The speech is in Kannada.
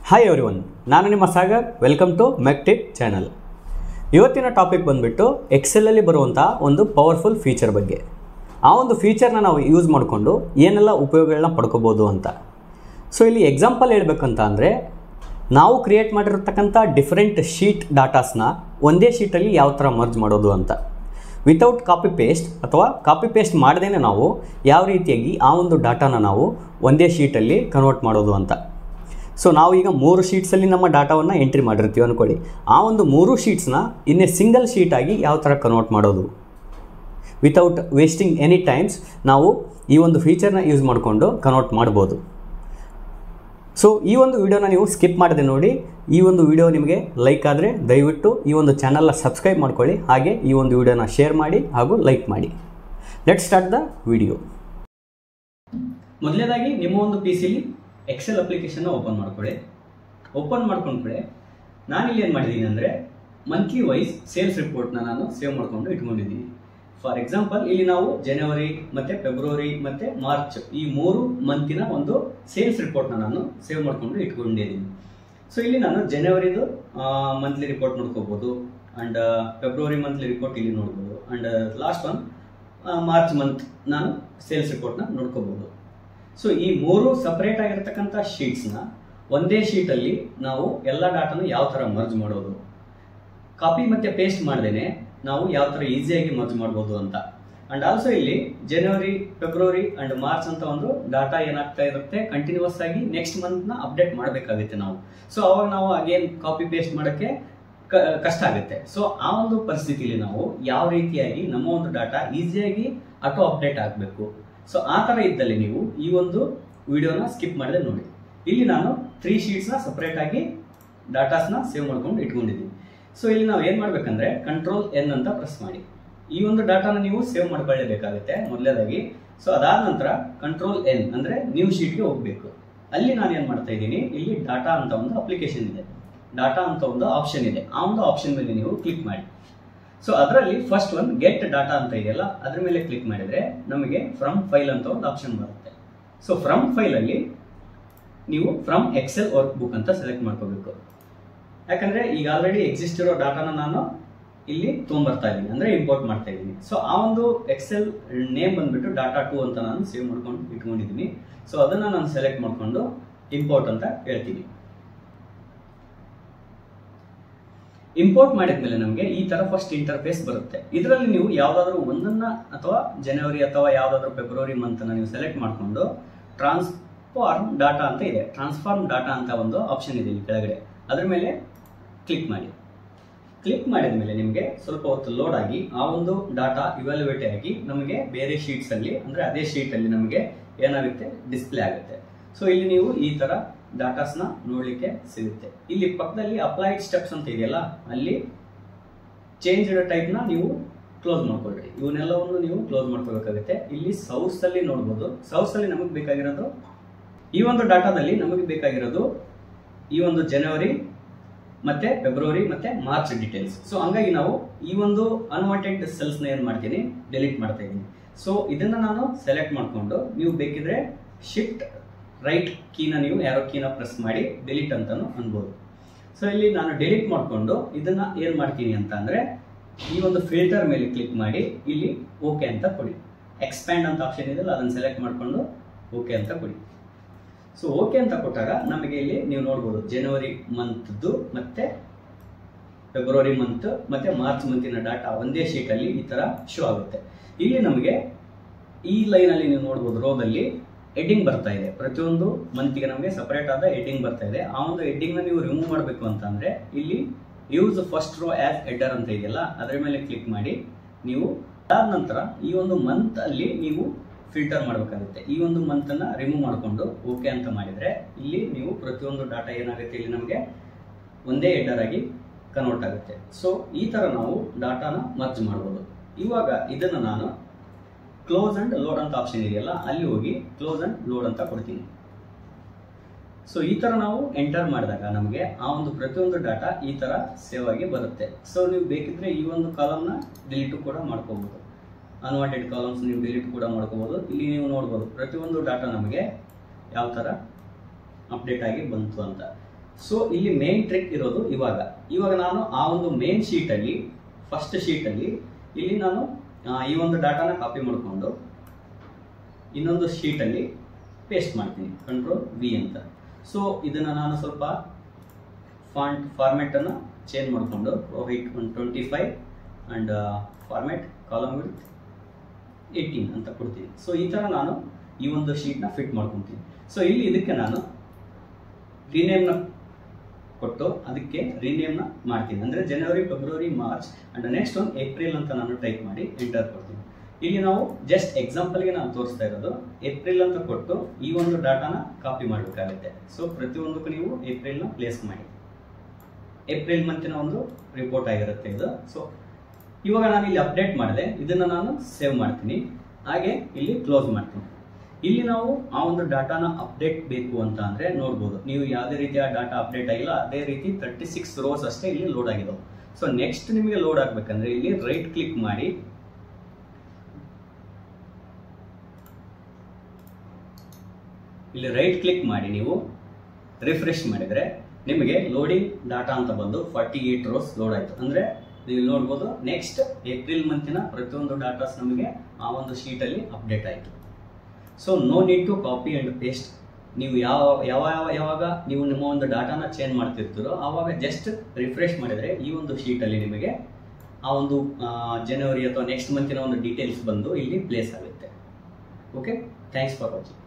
ಹಾಯ್ ಎವ್ರಿವನ್, ನಾನು ನಿಮ್ಮ Sagar. Welcome to Mektip channel. ಇವತ್ತಿನ ಟಾಪಿಕ್ ಬಂದುಬಿಟ್ಟು ಎಕ್ಸೆಲಲ್ಲಿ ಬರುವಂಥ ಒಂದು ಪವರ್ಫುಲ್ ಫೀಚರ್ ಬಗ್ಗೆ. ಆ ಒಂದು ಫೀಚರ್ನ ನಾವು ಯೂಸ್ ಮಾಡಿಕೊಂಡು ಏನೆಲ್ಲ ಉಪಯೋಗಗಳನ್ನ ಪಡ್ಕೋಬೋದು ಅಂತ. ಸೊ ಇಲ್ಲಿ ಎಕ್ಸಾಂಪಲ್ ಹೇಳ್ಬೇಕಂತ ಅಂದರೆ, ನಾವು ಕ್ರಿಯೇಟ್ ಮಾಡಿರ್ತಕ್ಕಂಥ ಡಿಫ್ರೆಂಟ್ ಶೀಟ್ ಡಾಟಾಸ್ನ ಒಂದೇ ಶೀಟಲ್ಲಿ ಯಾವ ಥರ ಮರ್ಜ್ ಮಾಡೋದು ಅಂತ. ವಿತೌಟ್ ಕಾಪಿ ಪೇಸ್ಟ್ ಅಥವಾ ಕಾಪಿ ಪೇಸ್ಟ್ ಮಾಡದೇ ನಾವು ಯಾವ ರೀತಿಯಾಗಿ ಆ ಒಂದು ಡಾಟಾನ ನಾವು ಒಂದೇ ಶೀಟಲ್ಲಿ ಕನ್ವರ್ಟ್ ಮಾಡೋದು ಅಂತ. ಸೊ ನಾವು ಈಗ 3 ಶೀಟ್ಸಲ್ಲಿ ನಮ್ಮ ಡಾಟಾವನ್ನು ಎಂಟ್ರಿ ಮಾಡಿರ್ತೀವಿ ಅಂದ್ಕೊಳ್ಳಿ. ಆ ಒಂದು 3 ಶೀಟ್ಸ್ನ ಇನ್ನೇ ಸಿಂಗಲ್ ಶೀಟಾಗಿ ಯಾವ ಥರ ಕನ್ವರ್ಟ್ ಮಾಡೋದು ವಿತೌಟ್ ವೇಸ್ಟಿಂಗ್ ಎನಿ ಟೈಮ್ಸ್ ನಾವು ಈ ಒಂದು ಫೀಚರ್ನ ಯೂಸ್ ಮಾಡಿಕೊಂಡು ಕನ್ವರ್ಟ್ ಮಾಡ್ಬೋದು. ಸೊ ಈ ಒಂದು ವಿಡಿಯೋನ ನೀವು ಸ್ಕಿಪ್ ಮಾಡದೆ ನೋಡಿ. ಈ ಒಂದು ವಿಡಿಯೋ ನಿಮಗೆ ಲೈಕ್ ಆದರೆ ದಯವಿಟ್ಟು ಈ ಒಂದು ಚಾನಲ್ನ ಸಬ್ಸ್ಕ್ರೈಬ್ ಮಾಡ್ಕೊಳ್ಳಿ. ಹಾಗೆ ಈ ಒಂದು ವಿಡಿಯೋನ ಶೇರ್ ಮಾಡಿ ಹಾಗೂ ಲೈಕ್ ಮಾಡಿ. Let's start the video. ಮೊದಲನೇದಾಗಿ ನಿಮ್ಮ ಒಂದು PC-ಲಿ ಎಕ್ಸೆಲ್ ಅಪ್ಲಿಕೇಶನ್ನ ಓಪನ್ ಮಾಡ್ಕೊಳ್ಳಿ. ಓಪನ್ ಮಾಡ್ಕೊಂಡ್ರೆ ನಾನಿಲ್ಲಿ ಏನು ಮಾಡಿದ್ದೀನಿ ಅಂದರೆ, ಮಂತ್ಲಿ ವೈಸ್ ಸೇಲ್ಸ್ ರಿಪೋರ್ಟ್ನ ನಾನು ಸೇವ್ ಮಾಡಿಕೊಂಡು ಇಟ್ಕೊಂಡಿದ್ದೀನಿ. ಫಾರ್ ಎಕ್ಸಾಂಪಲ್, ಇಲ್ಲಿ ನಾವು ಜನವರಿ ಮತ್ತು ಫೆಬ್ರವರಿ ಮತ್ತು ಮಾರ್ಚ್ ಈ 3 ಮಂತಿನ ಒಂದು ಸೇಲ್ಸ್ ರಿಪೋರ್ಟ್ನ ನಾನು ಸೇವ್ ಮಾಡಿಕೊಂಡು ಇಟ್ಕೊಂಡಿದ್ದೀನಿ. ಸೊ ಇಲ್ಲಿ ನಾನು ಜನವರಿದು ಮಂತ್ಲಿ ರಿಪೋರ್ಟ್ ನೋಡ್ಕೋಬೋದು, ಆ್ಯಂಡ್ ಫೆಬ್ರವರಿ ಮಂತ್ಲಿ ರಿಪೋರ್ಟ್ ಇಲ್ಲಿ ನೋಡ್ಬೋದು, and last one March month ನಾನು ಸೇಲ್ಸ್ ರಿಪೋರ್ಟ್ನ ನೋಡ್ಕೋಬೋದು. ಸೊ ಈ 3 ಸಪರೇಟ್ ಆಗಿರ್ತಕ್ಕಂಥ ಶೀಟ್ಸ್ನ ಒಂದೇ ಶೀಟಲ್ಲಿ ನಾವು ಎಲ್ಲ ಡಾಟಾನು ಯಾವ ಥರ ಮರ್ಜ್ ಮಾಡೋದು, ಕಾಪಿ ಮತ್ತು ಪೇಸ್ಟ್ ಮಾಡ್ದೇನೆ ನಾವು ಯಾವ ಥರ ಈಸಿಯಾಗಿ ಮರ್ಜ್ ಮಾಡ್ಬೋದು ಅಂತ. ಆ್ಯಂಡ್ ಆಲ್ಸೋ ಇಲ್ಲಿ ಜನವರಿ, ಫೆಬ್ರವರಿ ಆ್ಯಂಡ್ ಮಾರ್ಚ್ ಅಂತ ಒಂದು ಡಾಟಾ ಏನಾಗ್ತಾ ಇರುತ್ತೆ, ಕಂಟಿನ್ಯೂಸ್ ಆಗಿ ನೆಕ್ಸ್ಟ್ ಮಂತ್ನ ಅಪ್ಡೇಟ್ ಮಾಡಬೇಕಾಗುತ್ತೆ ನಾವು. ಸೊ ಅವಾಗ ನಾವು ಅಗೇನ್ ಕಾಪಿ ಪೇಸ್ಟ್ ಮಾಡೋಕ್ಕೆ ಕಷ್ಟ ಆಗುತ್ತೆ. ಸೊ ಆ ಒಂದು ಪರಿಸ್ಥಿತಿಯಲ್ಲಿ ನಾವು ಯಾವ ರೀತಿಯಾಗಿ ನಮ್ಮ ಒಂದು ಡಾಟಾ ಈಸಿಯಾಗಿ ಆಟೋ ಅಪ್ಡೇಟ್ ಆಗಬೇಕು. ಸೊ ಆ ಥರ ಇದ್ದಲ್ಲಿ ನೀವು ಈ ಒಂದು ವಿಡಿಯೋನ ಸ್ಕಿಪ್ ಮಾಡದೆ ನೋಡಿ. ಇಲ್ಲಿ ನಾನು 3 ಶೀಟ್ಸ್ನ ಸಪ್ರೇಟ್ ಆಗಿ ಡಾಟಾಸ್ನ ಸೇವ್ ಮಾಡ್ಕೊಂಡು ಇಟ್ಕೊಂಡಿದ್ದೀನಿ. ಸೊ ಇಲ್ಲಿ ನಾವು ಏನು ಮಾಡಬೇಕಂದ್ರೆ, Ctrl+N ಅಂತ ಪ್ರೆಸ್ ಮಾಡಿ ಈ ಒಂದು ಡಾಟಾನ ನೀವು ಸೇವ್ ಮಾಡ್ಕೊಳ್ಳೇಬೇಕಾಗುತ್ತೆ ಮೊದಲೇದಾಗಿ. ಸೊ ಅದಾದ ನಂತರ Ctrl+N ಅಂದರೆ ನ್ಯೂ ಶೀಟ್ಗೆ ಹೋಗಬೇಕು. ಅಲ್ಲಿ ನಾನು ಏನು ಮಾಡ್ತಾ ಇದ್ದೀನಿ, ಇಲ್ಲಿ ಡಾಟಾ ಅಂತ ಒಂದು ಅಪ್ಲಿಕೇಶನ್ ಇದೆ, ಡಾಟಾ ಅಂತ ಒಂದು ಆಪ್ಷನ್ ಇದೆ. ಆ ಒಂದು ಆಪ್ಷನ್ ಮೇಲೆ ನೀವು ಕ್ಲಿಕ್ ಮಾಡಿ. ಸೊ ಅದರಲ್ಲಿ ಫಸ್ಟ್ ಒನ್ ಗೆಟ್ ಡಾಟಾ ಅಂತ ಇದೆಯಲ್ಲ, ಅದ್ರ ಮೇಲೆ ಕ್ಲಿಕ್ ಮಾಡಿದರೆ ನಮಗೆ ಫ್ರಮ್ ಫೈಲ್ ಅಂತ ಒಂದು ಆಪ್ಷನ್ ಬರುತ್ತೆ. ಸೊ ಫ್ರಮ್ ಫೈಲಲ್ಲಿ ನೀವು ಫ್ರಮ್ ಎಕ್ಸೆಲ್ ವರ್ಕ್ ಬುಕ್ ಅಂತ ಸೆಲೆಕ್ಟ್ ಮಾಡ್ಕೋಬೇಕು. ಯಾಕಂದರೆ ಈಗ ಆಲ್ರೆಡಿ ಎಕ್ಸಿಸ್ಟ್ ಇರೋ ಡಾಟಾನ ನಾನು ಇಲ್ಲಿ ತೊಗೊಂಬರ್ತಾ ಇದ್ದೀನಿ, ಅಂದರೆ ಇಂಪೋರ್ಟ್ ಮಾಡ್ತಾ ಇದ್ದೀನಿ. ಸೊ ಆ ಒಂದು ಎಕ್ಸೆಲ್ ನೇಮ್ ಬಂದ್ಬಿಟ್ಟು data2 ಅಂತ ನಾನು ಸೇವ್ ಮಾಡ್ಕೊಂಡು ಇಟ್ಕೊಂಡಿದ್ದೀನಿ. ಸೊ ಅದನ್ನು ನಾನು ಸೆಲೆಕ್ಟ್ ಮಾಡಿಕೊಂಡು ಇಂಪೋರ್ಟ್ ಅಂತ ಹೇಳ್ತೀನಿ. ಇಂಪೋರ್ಟ್ ಮಾಡಿದ್ಮೇಲೆ ನಮಗೆ ಈ ತರ ಫಸ್ಟ್ ಇಂಟರ್ಫೇಸ್ ಬರುತ್ತೆ. ಇದರಲ್ಲಿ ನೀವು ಯಾವುದಾದ್ರೂ ಒಂದನ್ನ ಅಥವಾ ಜನವರಿ ಅಥವಾ ಯಾವುದಾದ್ರೂ ಫೆಬ್ರವರಿ ಮಂತ್ ನೀವು ಸೆಲೆಕ್ಟ್ ಮಾಡಿಕೊಂಡು ಟ್ರಾನ್ಸ್ಫಾರ್ಮ್ ಡಾಟಾ ಅಂತ ಇದೆ, ಟ್ರಾನ್ಸ್ಫಾರ್ಮ್ ಡಾಟಾ ಅಂತ ಒಂದು ಆಪ್ಷನ್ ಇದೆ ಇಲ್ಲಿ ಕೆಳಗಡೆ, ಅದ್ರ ಮೇಲೆ ಕ್ಲಿಕ್ ಮಾಡಿ. ಕ್ಲಿಕ್ ಮಾಡಿದ ಮೇಲೆ ನಿಮಗೆ ಸ್ವಲ್ಪ ಹೊತ್ತು ಲೋಡ್ ಆಗಿ ಆ ಒಂದು ಡಾಟಾ ಇವ್ಯಾಲ್ಯುವೇಟ್ ಆಗಿ ನಮಗೆ ಬೇರೆ ಶೀಟ್ಸ್ ಅಲ್ಲಿ, ಅಂದ್ರೆ ಅದೇ ಶೀಟ್ ಅಲ್ಲಿ ನಮಗೆ ಏನಾಗುತ್ತೆ, ಡಿಸ್ಪ್ಲೇ ಆಗುತ್ತೆ. ಸೊ ಇಲ್ಲಿ ನೀವು ಈ ತರ ಡಾಟಾಸ್ನ ನೋಡ್ಲಿಕ್ಕೆ ಸಿಗುತ್ತೆ. ಇಲ್ಲಿ ಪಕ್ಕದಲ್ಲಿ ಅಪ್ಲೈಡ್ ಸ್ಟೆಪ್ಸ್ ಅಂತ ಇದೆಯಲ್ಲ, ಅಲ್ಲಿ ಚೇಂಜ್ ಟೈಪ್ನ ನೀವು ಕ್ಲೋಸ್ ಮಾಡ್ಕೊಳ್ರಿ. ಇವನ್ನೆಲ್ಲವನ್ನು ನೀವು ಕ್ಲೋಸ್ ಮಾಡ್ಕೋಬೇಕಾಗುತ್ತೆ. ಇಲ್ಲಿ ಸೌರ್ಸ್ ಅಲ್ಲಿ ನೋಡ್ಬೋದು, ಸೌರ್ಸ್ ಅಲ್ಲಿ ನಮಗೆ ಬೇಕಾಗಿರೋದು ಈ ಒಂದು ಡಾಟಾದಲ್ಲಿ ನಮಗೆ ಬೇಕಾಗಿರೋದು ಈ ಒಂದು ಜನವರಿ ಮತ್ತೆ ಫೆಬ್ರವರಿ ಮತ್ತೆ ಮಾರ್ಚ್ ಡೀಟೇಲ್ಸ್. ಸೊ ಹಂಗಾಗಿ ನಾವು ಈ ಒಂದು ಅನ್ವಾಂಟೆಡ್ ಸೆಲ್ಸ್ ನ ಏನ್ ಮಾಡ್ತೀನಿ, ಡಿಲೀಟ್ ಮಾಡ್ತಾ ಇದ್ದೀನಿ. ಸೊ ಇದನ್ನ ನಾನು ಸೆಲೆಕ್ಟ್ ಮಾಡ್ಕೊಂಡು ನೀವು ಬೇಕಿದ್ರೆ ಶಿಫ್ಟ್ ರೈಟ್ ಕೀನ ನೀವು ಯಾರೋ ಕೀನ ಪ್ರೆಸ್ ಮಾಡಿ ಡಿಲೀಟ್ ಅಂತಾನು ಅನ್ಬೋದು. ಸೊ ಇಲ್ಲಿ ನಾನು ಡಿಲೀಟ್ ಮಾಡಿಕೊಂಡು ಇದನ್ನ ಏನ್ ಮಾಡ್ತೀನಿ ಅಂತ ಅಂದ್ರೆ, ಈ ಒಂದು ಫಿಲ್ಟರ್ ಮೇಲೆ ಕ್ಲಿಕ್ ಮಾಡಿ ಇಲ್ಲಿ ಓಕೆ ಅಂತ ಕೊಡಿ. ಎಕ್ಸ್ಪ್ಯಾಂಡ್ ಅಂತ ಆಪ್ಷನ್ ಇದೆಯಲ್ಲ, ಅದನ್ನ ಸೆಲೆಕ್ಟ್ ಮಾಡ್ಕೊಂಡು ಓಕೆ ಅಂತ ಕೊಡಿ. ಸೊ ಓಕೆ ಅಂತ ಕೊಟ್ಟಾಗ ನಮಗೆ ಇಲ್ಲಿ ನೀವು ನೋಡ್ಬೋದು ಜನವರಿ ಮಂತ್ದು ಮತ್ತೆ ಫೆಬ್ರವರಿ ಮಂತ್ ಮತ್ತೆ ಮಾರ್ಚ್ ಮಂತಿನ ಡಾಟಾ ಒಂದೇ ಶೀಟ್ ಅಲ್ಲಿ ಈ ತರ ಶೋ ಆಗುತ್ತೆ. ಇಲ್ಲಿ ನಮಗೆ ಈ ಲೈನ್ ಅಲ್ಲಿ ನೀವು ನೋಡ್ಬೋದು, ರೋದಲ್ಲಿ ಹೆಡ್ಡಿಂಗ್ ಬರ್ತಾ ಇದೆ. ಪ್ರತಿಯೊಂದು ಮಂತ್ಗೆ ನಮಗೆ ಸಪರೇಟ್ ಆದ ಹೆಡ್ಡಿಂಗ್ ಬರ್ತಾ ಇದೆ. ಆ ಒಂದು ಹೆಡ್ಡಿಂಗ್ ನ ನೀವು ರಿಮೂವ್ ಮಾಡಬೇಕು ಅಂತ ಅಂದ್ರೆ ಇಲ್ಲಿ use first row as header ಅಂತ ಇದೆಯಲ್ಲ, ಅದರ ಮೇಲೆ ಕ್ಲಿಕ್ ಮಾಡಿ ನೀವು ಅದಾದ ನಂತರ ಈ ಒಂದು ಮಂತ್ ಅಲ್ಲಿ ನೀವು ಫಿಲ್ಟರ್ ಮಾಡಬೇಕಾಗುತ್ತೆ. ಈ ಒಂದು ಮಂತ್ ಅನ್ನ ರಿಮೂವ್ ಮಾಡಿಕೊಂಡು ಓಕೆ ಅಂತ ಮಾಡಿದ್ರೆ ಇಲ್ಲಿ ನೀವು ಪ್ರತಿಯೊಂದು ಡಾಟಾ ಏನಾಗುತ್ತೆ, ಇಲ್ಲಿ ನಮಗೆ ಒಂದೇ ಹೆಡರ್ ಆಗಿ ಕನ್ವರ್ಟ್ ಆಗುತ್ತೆ. ಸೊ ಈ ತರ ನಾವು ಡಾಟಾನ ಮರ್ಜ್ ಮಾಡ್ಬೋದು. ಇವಾಗ ಇದನ್ನ ನಾನು ಕ್ಲೋಸ್ ಅಂಡ್ ಲೋಡ್ ಅಂತ ಆಪ್ಷನ್ ಇದೆಯಲ್ಲ, ಅಲ್ಲಿ ಹೋಗಿ ಕ್ಲೋಸ್ ಅಂಡ್ ಲೋಡ್ ಅಂತ ಕೊಡ್ತೀನಿ. ಸೊ ಈ ತರ ನಾವು ಎಂಟರ್ ಮಾಡಿದಾಗ ನಮಗೆ ಆ ಒಂದು ಪ್ರತಿಯೊಂದು ಡಾಟಾ ಈ ತರ ಸೇವ್ ಆಗಿ ಬರುತ್ತೆ. ಸೊ ನೀವು ಬೇಕಿದ್ರೆ ಈ ಒಂದು ಕಾಲಮ್ನ ಡಿಲೀಟ್ ಕೂಡ ಮಾಡ್ಕೋಬಹುದು, ಅನ್ವಾಂಟೆಡ್ ಕಾಲಮ್ಸ್ ನೀವು ಡಿಲೀಟ್ ಕೂಡ ಮಾಡ್ಕೋಬಹುದು. ಇಲ್ಲಿ ನೀವು ನೋಡ್ಬೋದು ಪ್ರತಿಯೊಂದು ಡಾಟಾ ನಮಗೆ ಯಾವ ತರ ಅಪ್ಡೇಟ್ ಆಗಿ ಬಂತು ಅಂತ. ಸೊ ಇಲ್ಲಿ ಮೇನ್ ಟ್ರಿಕ್ ಇರೋದು ಇವಾಗ ನಾನು ಆ ಒಂದು ಮೇನ್ ಶೀಟಲ್ಲಿ ಫಸ್ಟ್ ಶೀಟಲ್ಲಿ ಇಲ್ಲಿ ನಾನು ಈ ಒಂದು ಡಾಟಾನ ಕಾಪಿ ಮಾಡಿಕೊಂಡು ಇನ್ನೊಂದು ಶೀಟಲ್ಲಿ ಪೇಸ್ಟ್ ಮಾಡ್ತೀನಿ, Ctrl+V ಅಂತ. ಸೊ ಇದನ್ನು ನಾನು ಸ್ವಲ್ಪ ಫಾರ್ಮ್ಯಾಟನ್ನು ಚೇಂಜ್ ಮಾಡಿಕೊಂಡು height 125 and format column width 18 ಅಂತ ಕೊಡ್ತೀನಿ. ಸೊ ಈ ಥರ ನಾನು ಈ ಒಂದು ಶೀಟ್ನ ಫಿಟ್ ಮಾಡ್ಕೊತೀನಿ. ಸೊ ಇಲ್ಲಿ ಇದಕ್ಕೆ ನಾನು ರೀನೇಮ್ನ ಕೊಟ್ಟು ಅದಕ್ಕೆ ರೀನೇಮ್ನ ಮಾಡ್ತೀನಿ, ಅಂದರೆ ಜನವರಿ, ಫೆಬ್ರವರಿ, ಮಾರ್ಚ್ ಆ್ಯಂಡ್ ನೆಕ್ಸ್ಟ್ ಒಂದು ಏಪ್ರಿಲ್ ಅಂತ ನಾನು ಟೈಪ್ ಮಾಡಿ ಎಂಟರ್ ಕೊಡ್ತೀನಿ. ಇಲ್ಲಿ ನಾವು ಜಸ್ಟ್ ಎಕ್ಸಾಂಪಲ್ಗೆ ನಾನು ತೋರಿಸ್ತಾ ಇರೋದು ಏಪ್ರಿಲ್ ಅಂತ ಕೊಟ್ಟು ಈ ಒಂದು ಡಾಟಾನ ಕಾಪಿ ಮಾಡಬೇಕಾಗುತ್ತೆ. ಸೊ ಪ್ರತಿಯೊಂದಕ್ಕೂ ನೀವು ಏಪ್ರಿಲ್ನ ಪ್ಲೇಸ್ ಮಾಡಿ, ಏಪ್ರಿಲ್ ಮಂತಿನ ಒಂದು ರಿಪೋರ್ಟ್ ಆಗಿರುತ್ತೆ ಇದು. ಸೊ ಇವಾಗ ನಾನು ಇಲ್ಲಿ ಅಪ್ಡೇಟ್ ಮಾಡಿದೆ, ಇದನ್ನು ನಾನು ಸೇವ್ ಮಾಡ್ತೀನಿ, ಹಾಗೆ ಇಲ್ಲಿ ಕ್ಲೋಸ್ ಮಾಡ್ತೀನಿ. ಇಲ್ಲಿ ನಾವು ಆ ಒಂದು ಡಾಟಾನ ಅಪ್ಡೇಟ್ ಬೇಕು ಅಂತ ಅಂದರೆ ನೋಡ್ಬೋದು, ನೀವು ಯಾವುದೇ ರೀತಿಯ ಡಾಟಾ ಅಪ್ಡೇಟ್ ಆಗಿಲ್ಲ, ಅದೇ ರೀತಿ 36 ರೋಸ್ ಅಷ್ಟೇ ಇಲ್ಲಿ ಲೋಡ್ ಆಗಿದಾವೆ. ಸೊ ನೆಕ್ಸ್ಟ್ ನಿಮಗೆ ಲೋಡ್ ಆಗಬೇಕಂದ್ರೆ ಇಲ್ಲಿ ರೈಟ್ ಕ್ಲಿಕ್ ಮಾಡಿ ನೀವು ರಿಫ್ರೆಶ್ ಮಾಡಿದರೆ ನಿಮಗೆ ಲೋಡಿಂಗ್ ಡಾಟಾ ಅಂತ ಬಂದು 48 ರೋಸ್ ಲೋಡ್ ಆಯಿತು. ಅಂದರೆ ನೀವು ನೋಡ್ಬೋದು ನೆಕ್ಸ್ಟ್ ಏಪ್ರಿಲ್ ಮಂತಿನ ಪ್ರತಿಯೊಂದು ಡಾಟಾಸ್ ನಮಗೆ ಆ ಒಂದು ಶೀಟಲ್ಲಿ ಅಪ್ಡೇಟ್ ಆಯಿತು. So no need to copy and paste. ನೀವು ಯಾವಾಗ ನೀವು ನಿಮ್ಮ ಒಂದು ಡಾಟಾನ ಚೇಂಜ್ ಮಾಡ್ತಿರ್ತೀರೋ ಆವಾಗ ಜಸ್ಟ್ ರಿಫ್ರೆಶ್ ಮಾಡಿದರೆ ಈ ಒಂದು ಶೀಟಲ್ಲಿ ನಿಮಗೆ ಆ ಒಂದು ಜನವರಿ ಅಥವಾ ನೆಕ್ಸ್ಟ್ ಮಂತಿನ ಒಂದು ಡೀಟೇಲ್ಸ್ ಬಂದು ಇಲ್ಲಿ ಪ್ಲೇಸ್ ಆಗುತ್ತೆ. Okay, thanks for watching.